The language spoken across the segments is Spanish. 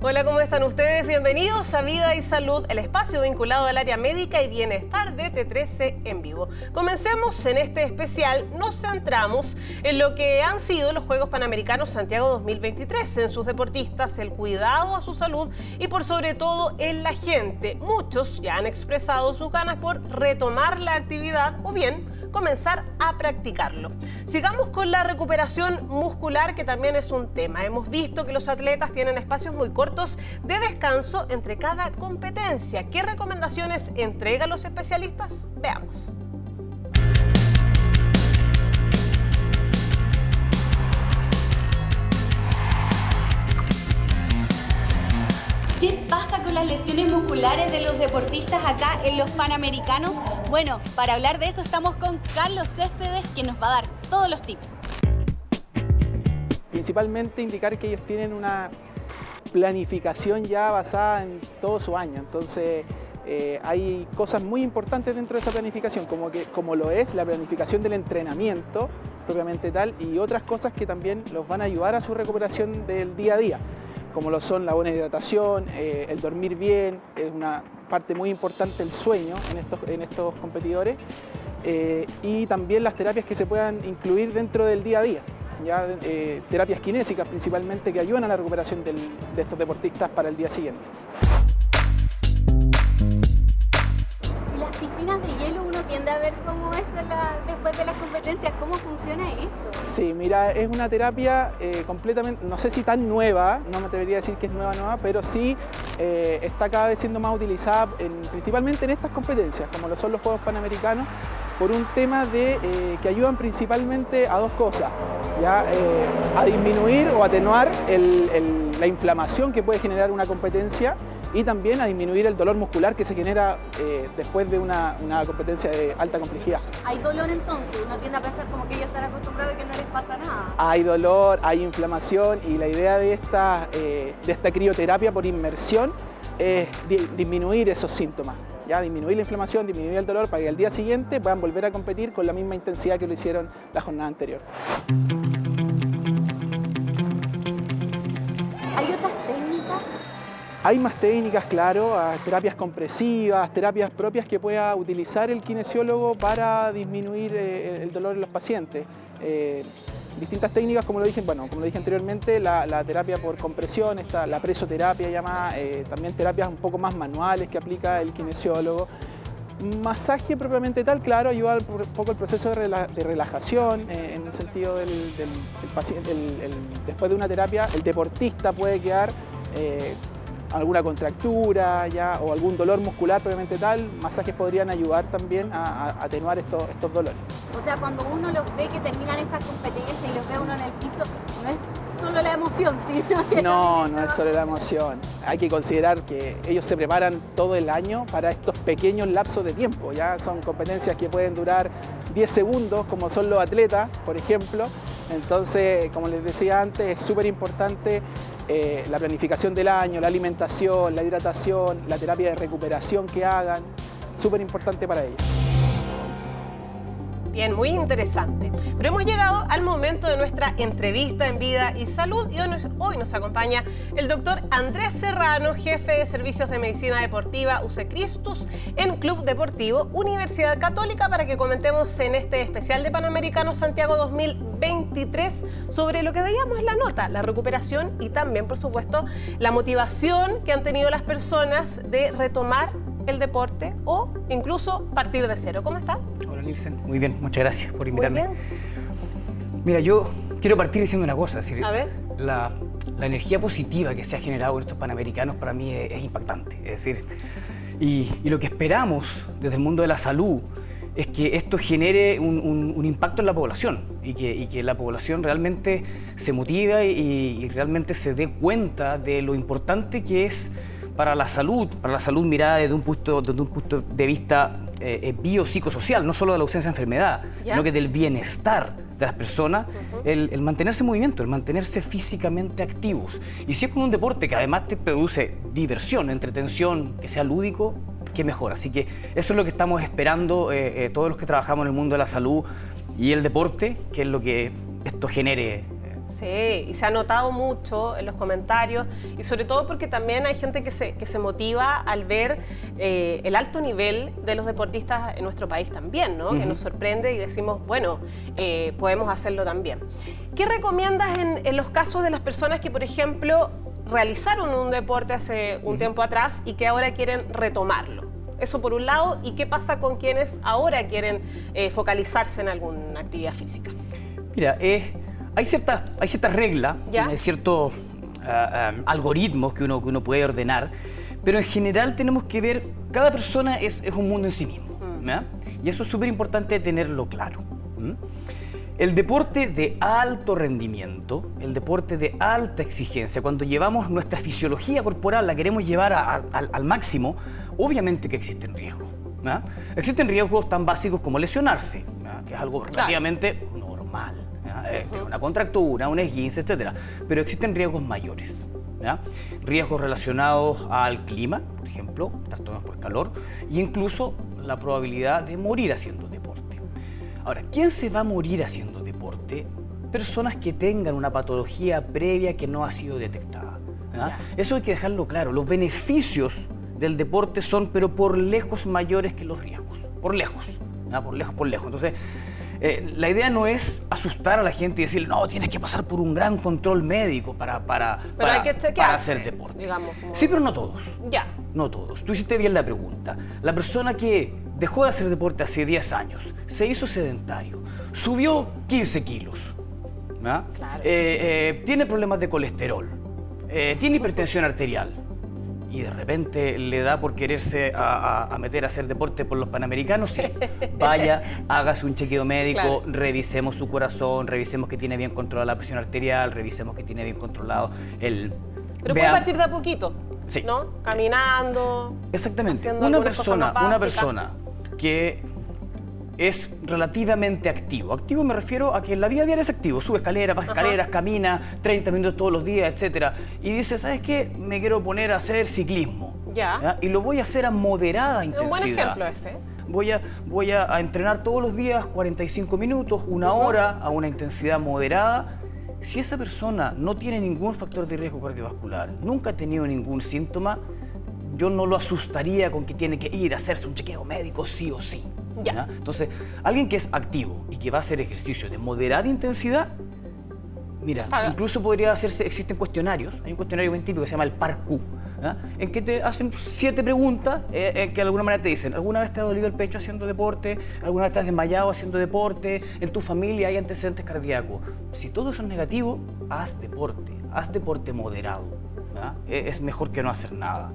Hola, ¿cómo están ustedes? Bienvenidos a Vida y Salud, el espacio vinculado al área médica y bienestar de T13 en vivo. Comencemos en este especial. Nos centramos en lo que han sido los Juegos Panamericanos Santiago 2023, en sus deportistas, el cuidado a su salud y por sobre todo en la gente. Muchos ya han expresado sus ganas por retomar la actividad o bien comenzar a practicarlo. Sigamos con la recuperación muscular, que también es un tema. Hemos visto que los atletas tienen espacios muy cortos de descanso entre cada competencia. ¿Qué recomendaciones entregan los especialistas? Veamos. ¿Qué pasa con las lesiones musculares de los deportistas acá en los Panamericanos? Bueno, para hablar de eso estamos con Carlos Céspedes, que nos va a dar todos los tips. Principalmente indicar que ellos tienen una planificación ya basada en todo su año. Entonces hay cosas muy importantes dentro de esa planificación, como lo es la planificación del entrenamiento propiamente tal, y otras cosas que también los van a ayudar a su recuperación del día a día, como lo son la buena hidratación, el dormir bien, es una parte muy importante el sueño en estos competidores, y también las terapias que se puedan incluir dentro del día a día, ya terapias kinésicas principalmente, que ayudan a la recuperación de estos deportistas para el día siguiente. Y las piscinas de hielo, uno tiende a ver cómo es después de las competencias, ¿cómo funciona eso? Sí, mira, es una terapia completamente, no sé si tan nueva, no me atrevería a decir que es nueva, pero sí está cada vez siendo más utilizada principalmente en estas competencias, como lo son los Juegos Panamericanos, por un tema que ayudan principalmente a dos cosas, ¿ya? A disminuir o atenuar la inflamación que puede generar una competencia, y también a disminuir el dolor muscular que se genera después de una competencia de alta complejidad. ¿Hay dolor entonces? Uno tiende a pensar como que ellos están acostumbrados y que no les pasa nada. Hay dolor, hay inflamación, y la idea de esta crioterapia por inmersión es disminuir esos síntomas, ¿ya? Disminuir la inflamación, disminuir el dolor, para que al día siguiente puedan volver a competir con la misma intensidad que lo hicieron la jornada anterior. ¿Hay otras técnicas? Hay más técnicas, claro, terapias compresivas, terapias propias que pueda utilizar el kinesiólogo para disminuir el dolor en los pacientes. Distintas técnicas, como lo dije anteriormente, la terapia por compresión, la presoterapia llamada, también terapias un poco más manuales que aplica el kinesiólogo. Masaje propiamente tal, claro, ayuda un poco el proceso de relajación, en el sentido del paciente. Después de una terapia, el deportista puede quedar alguna contractura ya, o algún dolor muscular propiamente tal. Masajes podrían ayudar también a atenuar estos dolores. O sea, cuando uno los ve que terminan estas competencias y los ve uno en el piso, no es solo la emoción, sino que... No es solo la emoción. Hay que considerar que ellos se preparan todo el año para estos pequeños lapsos de tiempo. Ya son competencias que pueden durar 10 segundos, como son los atletas, por ejemplo. Entonces, como les decía antes, es súper importante la planificación del año, la alimentación, la hidratación, la terapia de recuperación que hagan, súper importante para ellos. Bien, muy interesante. Pero hemos llegado al momento de nuestra entrevista en Vida y Salud, y hoy nos acompaña el doctor Andrés Serrano, jefe de Servicios de Medicina Deportiva UC Christus en Club Deportivo Universidad Católica, para que comentemos en este especial de Panamericanos Santiago 2023 sobre lo que veíamos en la nota, la recuperación y también, por supuesto, la motivación que han tenido las personas de retomar el deporte o incluso partir de cero. ¿Cómo está? Hola, Nilsen. Muy bien, muchas gracias por invitarme. Muy bien. Mira, yo quiero partir diciendo una cosa. Es decir, A ver. la energía positiva que se ha generado en estos Panamericanos para mí es impactante. Es decir, y lo que esperamos desde el mundo de la salud es que esto genere un impacto en la población y que la población realmente se motive y realmente se dé cuenta de lo importante que es para la salud mirada desde un punto de vista biopsicosocial, no solo de la ausencia de enfermedad, sino que del bienestar de las personas, el mantenerse en movimiento, el mantenerse físicamente activos. Y si es con un deporte que además te produce diversión, entretención, que sea lúdico, qué mejor. Así que eso es lo que estamos esperando todos los que trabajamos en el mundo de la salud y el deporte, que es lo que esto genere Sí, y se ha notado mucho en los comentarios y sobre todo porque también hay gente que se motiva al ver el alto nivel de los deportistas en nuestro país también, ¿no? Que nos sorprende y decimos, bueno, podemos hacerlo también. ¿Qué recomiendas en los casos de las personas que, por ejemplo, realizaron un deporte hace un tiempo atrás y que ahora quieren retomarlo? Eso por un lado, ¿y qué pasa con quienes ahora quieren focalizarse en alguna actividad física? Mira, hay ciertas reglas, hay ciertos algoritmos que uno puede ordenar, pero en general tenemos que ver, cada persona es un mundo en sí mismo, ¿verdad? Y eso es súper importante tenerlo claro. El deporte de alto rendimiento, el deporte de alta exigencia, cuando llevamos nuestra fisiología corporal, la queremos llevar al máximo, obviamente que existen riesgos, ¿verdad? Existen riesgos tan básicos como lesionarse, ¿verdad? Que es algo relativamente normal. Una contractura, un esguince, etc. Pero existen riesgos mayores, ¿ya? Riesgos relacionados al clima, por ejemplo, trastornos por calor, e incluso la probabilidad de morir haciendo deporte. Ahora, ¿quién se va a morir haciendo deporte? Personas que tengan una patología previa que no ha sido detectada, ¿ya? Eso hay que dejarlo claro. Los beneficios del deporte son, pero por lejos mayores que los riesgos. Por lejos, ¿ya? Por lejos. Entonces, la idea no es asustar a la gente y decirle, no, tienes que pasar por un gran control médico para hacer deporte. Digamos, como... Sí, pero no todos. Ya. No todos. Tú hiciste bien la pregunta. La persona que dejó de hacer deporte hace 10 años, se hizo sedentario, subió 15 kilos, ¿no? Claro. Tiene problemas de colesterol, tiene hipertensión arterial, y de repente le da por quererse a meter a hacer deporte por los Panamericanos, sí. Vaya, hágase un chequeo médico, revisemos su corazón, revisemos que tiene bien controlada la presión arterial, revisemos que tiene bien controlado el... Pero puede partir de a poquito, sí. ¿no? Caminando. Exactamente. Una persona que es relativamente activo. Activo me refiero a que en la vida diaria es activo. Sube escaleras, baja escaleras, camina 30 minutos todos los días, etc. Y dice, ¿sabes qué? Me quiero poner a hacer ciclismo. ¿Ya? Y lo voy a hacer a moderada intensidad. Un buen ejemplo este. Voy a entrenar todos los días 45 minutos, una hora, a una intensidad moderada. Si esa persona no tiene ningún factor de riesgo cardiovascular, nunca ha tenido ningún síntoma, yo no lo asustaría con que tiene que ir a hacerse un chequeo médico sí o sí. ¿Ya? Entonces, alguien que es activo y que va a hacer ejercicio de moderada intensidad, mira, incluso podría hacerse, existen cuestionarios, hay un cuestionario bien típico que se llama el PAR-Q, en que te hacen 7 preguntas que de alguna manera te dicen, ¿alguna vez te ha dolido el pecho haciendo deporte? ¿Alguna vez te has desmayado haciendo deporte? ¿En tu familia hay antecedentes cardíacos? Si todo eso es negativo, haz deporte moderado. Es mejor que no hacer nada.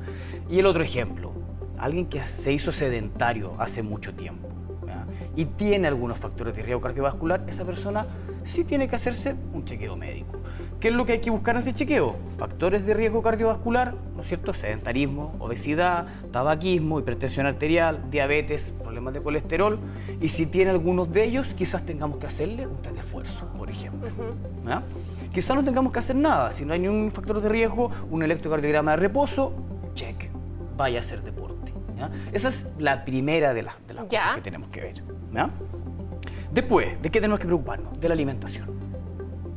Y el otro ejemplo, alguien que se hizo sedentario hace mucho tiempo, ¿ya? Y tiene algunos factores de riesgo cardiovascular, esa persona sí tiene que hacerse un chequeo médico. ¿Qué es lo que hay que buscar en ese chequeo? Factores de riesgo cardiovascular, ¿no es cierto? Sedentarismo, obesidad, tabaquismo, hipertensión arterial, diabetes, problemas de colesterol. Y si tiene algunos de ellos, quizás tengamos que hacerle un test de esfuerzo, por ejemplo. ¿Ya? Quizás no tengamos que hacer nada. Si no hay ningún factor de riesgo, un electrocardiograma de reposo, check, vaya a hacer deporte. ¿Ya? Esa es la primera de las cosas que tenemos que ver. ¿Ya? Después, ¿de qué tenemos que preocuparnos? De la alimentación.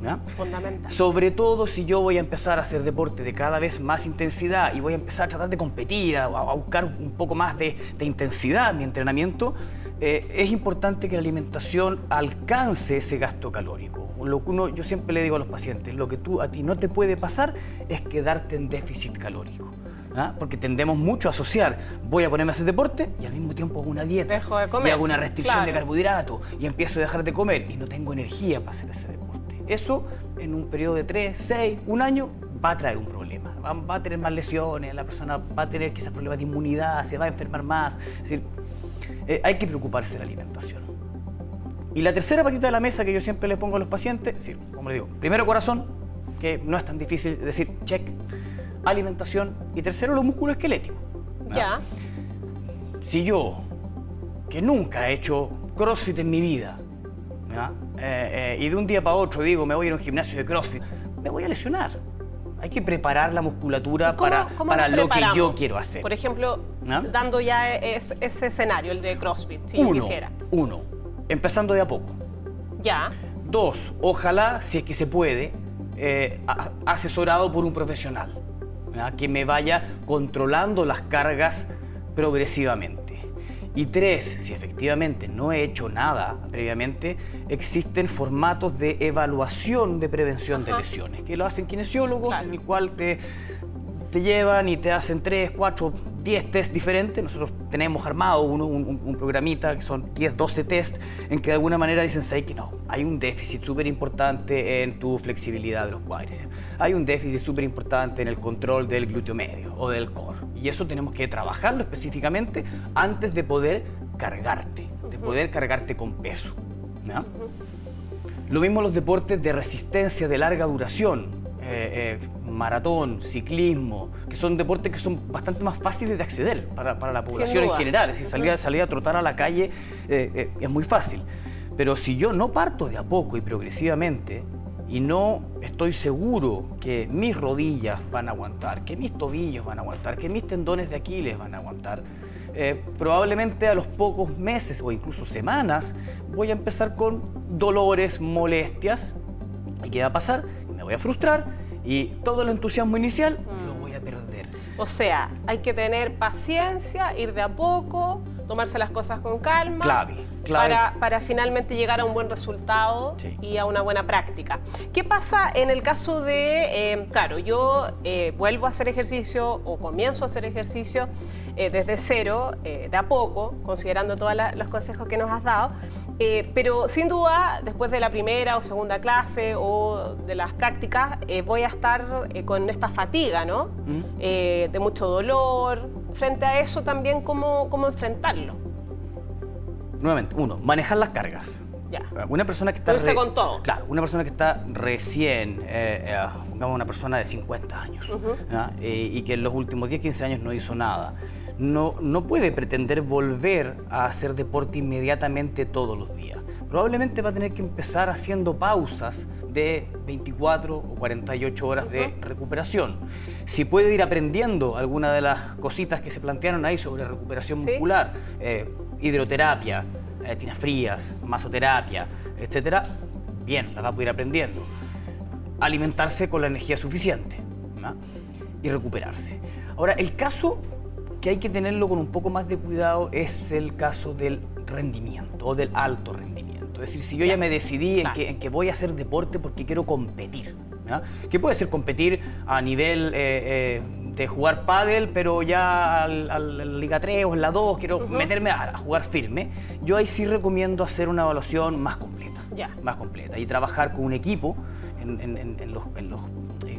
¿Ya? Fundamental. Sobre todo si yo voy a empezar a hacer deporte de cada vez más intensidad y voy a empezar a tratar de competir, a buscar un poco más de intensidad en mi entrenamiento, es importante que la alimentación alcance ese gasto calórico. Yo siempre le digo a los pacientes, lo que a ti no te puede pasar es quedarte en déficit calórico. Porque tendemos mucho a asociar, voy a ponerme a hacer deporte y al mismo tiempo hago una dieta. Dejo de comer. Y hago una restricción de carbohidratos y empiezo a dejar de comer y no tengo energía para hacer ese deporte. Eso en un periodo de 3, 6, un año va a traer un problema. Va a tener más lesiones, la persona va a tener quizás problemas de inmunidad, se va a enfermar más. Es decir, hay que preocuparse de la alimentación. Y la tercera patita de la mesa que yo siempre le pongo a los pacientes, es decir, como le digo, primero corazón, que no es tan difícil decir check, alimentación, y tercero los músculos esqueléticos. Ya. Si yo, que nunca he hecho CrossFit en mi vida, y de un día para otro digo me voy a ir a un gimnasio de CrossFit, me voy a lesionar. Hay que preparar la musculatura para lo que yo quiero hacer. Por ejemplo, dando ya ese escenario, el de CrossFit, si yo quisiera. Uno, empezando de a poco. Ya. 2, ojalá, si es que se puede, asesorado por un profesional, ¿verdad? Que me vaya controlando las cargas progresivamente. Y 3, si efectivamente no he hecho nada previamente, existen formatos de evaluación de prevención de lesiones, que lo hacen kinesiólogos, en el cual te llevan y te hacen 3, 4, 10 test diferentes. Nosotros tenemos armado un programita que son 10, 12 test en que de alguna manera dicen, ¿sabes que no? Hay un déficit súper importante en tu flexibilidad de los cuádriceps. Hay un déficit súper importante en el control del glúteo medio o del core. Y eso tenemos que trabajarlo específicamente antes de poder cargarte, con peso, ¿no? Lo mismo los deportes de resistencia de larga duración. Maratón, ciclismo, que son deportes que son bastante más fáciles de acceder para la población en general. Es decir, salir a trotar a la calle es muy fácil. Pero si yo no parto de a poco y progresivamente, y no estoy seguro que mis rodillas van a aguantar, que mis tobillos van a aguantar, que mis tendones de Aquiles van a aguantar, probablemente a los pocos meses o incluso semanas voy a empezar con dolores, molestias. ¿Y qué va a pasar? Me voy a frustrar y todo el entusiasmo inicial lo voy a perder. O sea, hay que tener paciencia, ir de a poco, tomarse las cosas con calma. Clave. Para finalmente llegar a un buen resultado y a una buena práctica. ¿Qué pasa en el caso de, claro, yo vuelvo a hacer ejercicio o comienzo a hacer ejercicio desde cero, de a poco, considerando todos los consejos que nos has dado, pero sin duda, después de la primera o segunda clase o de las prácticas, voy a estar con esta fatiga, ¿no? De mucho dolor. Frente a eso también, ¿cómo enfrentarlo? Nuevamente, 1, manejar las cargas. Ya. Una persona que está con todo. Claro, una persona que está recién, pongamos una persona de 50 años, y que en los últimos 10, 15 años no hizo nada, no puede pretender volver a hacer deporte inmediatamente todos los días. Probablemente va a tener que empezar haciendo pausas de 24 o 48 horas de recuperación. Si puede ir aprendiendo alguna de las cositas que se plantearon ahí sobre recuperación muscular, hidroterapia, tinas frías, masoterapia, etcétera, bien, las va a poder ir aprendiendo. Alimentarse con la energía suficiente, ¿no? Y recuperarse. Ahora, el caso que hay que tenerlo con un poco más de cuidado es el caso del rendimiento o del alto rendimiento. Es decir, si yo ya me decidí en que voy a hacer deporte porque quiero competir, ¿no? Que puede ser competir a nivel de jugar pádel, pero ya al Liga 3 o en la 2 quiero meterme a jugar firme, yo ahí sí recomiendo hacer una evaluación más completa, y trabajar con un equipo. En los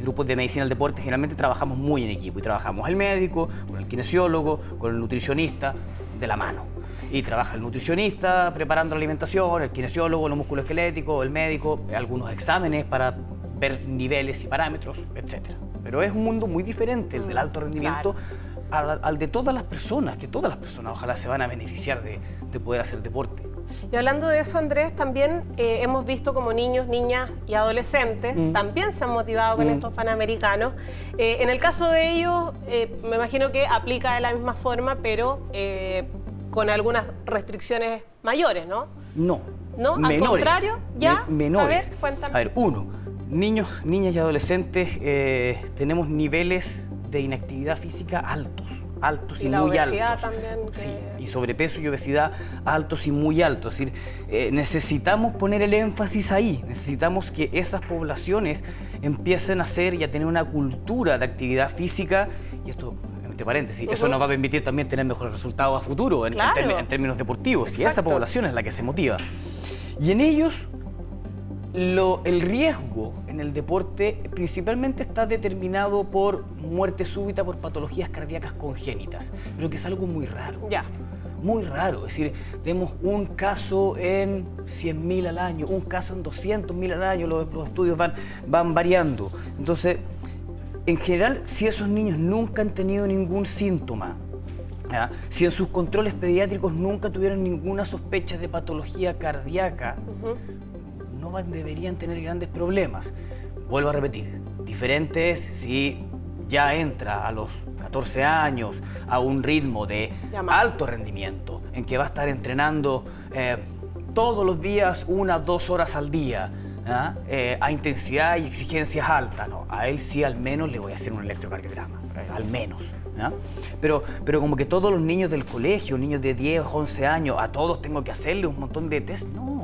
grupos de medicina del deporte generalmente trabajamos muy en equipo y trabajamos el médico, con el kinesiólogo, con el nutricionista, de la mano. Y trabaja el nutricionista preparando la alimentación, el kinesiólogo, los músculos esqueléticos, el médico, algunos exámenes para ver niveles y parámetros, etc. Pero es un mundo muy diferente el del alto rendimiento al de todas las personas, que todas las personas ojalá se van a beneficiar de poder hacer deporte. Y hablando de eso, Andrés, también hemos visto como niños, niñas y adolescentes también se han motivado con estos Panamericanos. En el caso de ellos, me imagino que aplica de la misma forma, pero con algunas restricciones mayores, ¿no? No. ¿No? Al menores. Contrario, ya. Menores. A ver, cuéntame. A ver, 1, niños, niñas y adolescentes tenemos niveles de inactividad física altos y la muy obesidad altos. También, Sí, y sobrepeso y obesidad altos y muy altos. Es decir, necesitamos poner el énfasis ahí, necesitamos que esas poblaciones empiecen a hacer y a tener una cultura de actividad física, y esto, entre paréntesis, eso nos va a permitir también tener mejores resultados a futuro en términos deportivos, y esa población es la que se motiva. Y en ellos, el riesgo en el deporte principalmente está determinado por muerte súbita por patologías cardíacas congénitas, pero que es algo muy raro. Muy raro, es decir, tenemos un caso en 100.000 al año, un caso en 200.000 al año, los estudios van variando. Entonces, en general, si esos niños nunca han tenido ningún síntoma, si en sus controles pediátricos nunca tuvieron ninguna sospecha de patología cardíaca, no deberían tener grandes problemas. Vuelvo a repetir, diferente es si ya entra a los 14 años a un ritmo de alto rendimiento, en que va a estar entrenando todos los días 1 a 2 horas al día, ¿ah? A intensidad y exigencias altas, no. A él sí al menos le voy a hacer un electrocardiograma, al menos. ¿Ah? Pero como que todos los niños del colegio, niños de 10 o 11 años, a todos tengo que hacerle un montón de test, no.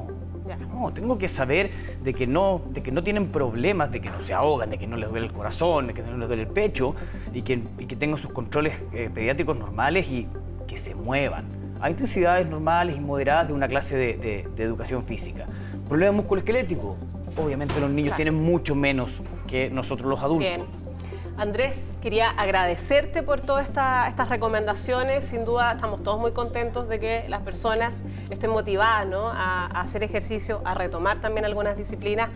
No, tengo que saber de que no tienen problemas, de que no se ahogan, de que no les duele el corazón, de que no les duele el pecho y que tengan sus controles pediátricos normales y que se muevan a intensidades normales y moderadas de una clase de educación física. ¿Problemas musculoesqueléticos? Obviamente los niños tienen mucho menos que nosotros los adultos. Bien. Andrés, quería agradecerte por todas estas recomendaciones. Sin duda estamos todos muy contentos de que las personas estén motivadas, ¿no?, a hacer ejercicio, a retomar también algunas disciplinas.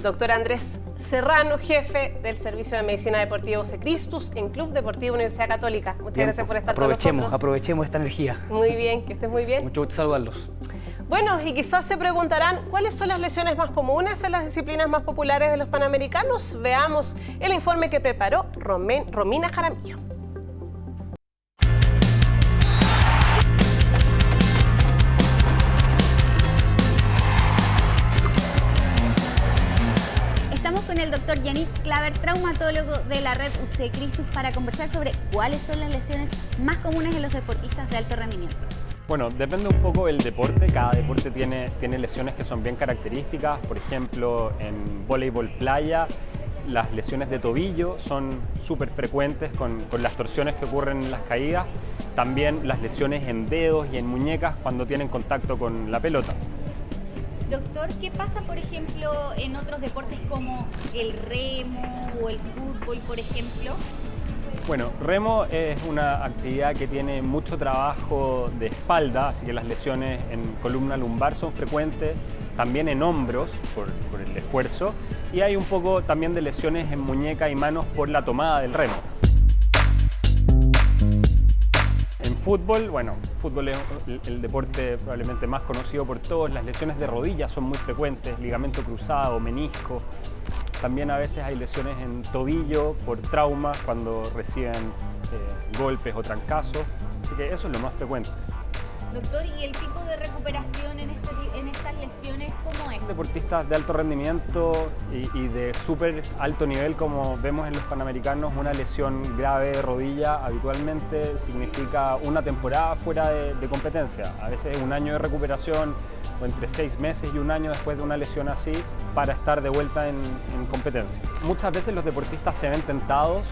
Doctor Andrés Serrano, jefe del Servicio de Medicina Deportiva UC Christus en Club Deportivo Universidad Católica. Muchas gracias por estar con nosotros. Aprovechemos esta energía. Muy bien, que estés muy bien. Mucho gusto saludarlos. Bueno, y quizás se preguntarán cuáles son las lesiones más comunes en las disciplinas más populares de los Panamericanos. Veamos el informe que preparó Romina Jaramillo. Estamos con el doctor Yannick Claver, traumatólogo de la red UC Christus, para conversar sobre cuáles son las lesiones más comunes en los deportistas de alto rendimiento. Bueno, depende un poco del deporte. Cada deporte tiene lesiones que son bien características. Por ejemplo, en voleibol playa, las lesiones de tobillo son súper frecuentes con las torsiones que ocurren en las caídas. También las lesiones en dedos y en muñecas cuando tienen contacto con la pelota. Doctor, ¿qué pasa, por ejemplo, en otros deportes como el remo o el fútbol, por ejemplo? Bueno, remo es una actividad que tiene mucho trabajo de espalda, así que las lesiones en columna lumbar son frecuentes, también en hombros por el esfuerzo, y hay un poco también de lesiones en muñeca y manos por la tomada del remo. En fútbol, bueno, fútbol es el deporte probablemente más conocido por todos. Las lesiones de rodillas son muy frecuentes, ligamento cruzado, menisco. También a veces hay lesiones en tobillo por traumas cuando reciben golpes o trancazos, así que eso es lo más frecuente. Doctor, ¿y el tipo de recuperación en estas lesiones cómo es? Deportistas de alto rendimiento y de súper alto nivel, como vemos en los Panamericanos, una lesión grave de rodilla habitualmente significa una temporada fuera de competencia. A veces un año de recuperación o entre 6 meses y un año después de una lesión así para estar de vuelta en competencia. Muchas veces los deportistas se ven tentados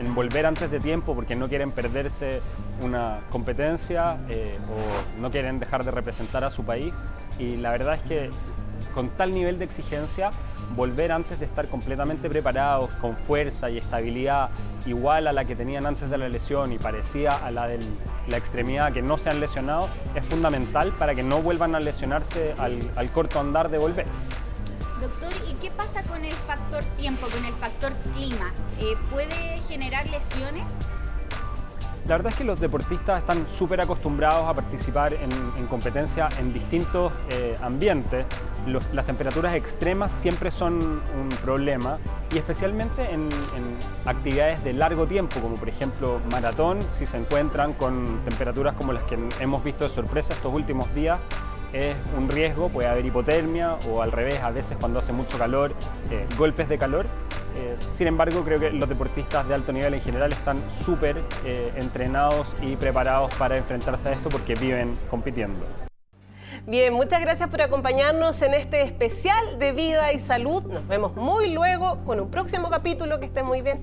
en volver antes de tiempo porque no quieren perderse una competencia o no quieren dejar de representar a su país, y la verdad es que con tal nivel de exigencia, volver antes de estar completamente preparados, con fuerza y estabilidad igual a la que tenían antes de la lesión y parecida a la de la extremidad que no se han lesionado, es fundamental para que no vuelvan a lesionarse al corto andar de volver. Doctor, ¿y qué pasa con el factor tiempo, con el factor clima? ¿Puede generar lesiones? La verdad es que los deportistas están súper acostumbrados a participar en competencia en distintos ambientes. Las temperaturas extremas siempre son un problema, y especialmente en actividades de largo tiempo, como por ejemplo maratón. Si se encuentran con temperaturas como las que hemos visto de sorpresa estos últimos días, es un riesgo, puede haber hipotermia o al revés, a veces cuando hace mucho calor, golpes de calor. Sin embargo, creo que los deportistas de alto nivel en general están súper entrenados y preparados para enfrentarse a esto porque viven compitiendo. Bien, muchas gracias por acompañarnos en este especial de Vida y Salud. Nos vemos muy luego con un próximo capítulo. Que estén muy bien.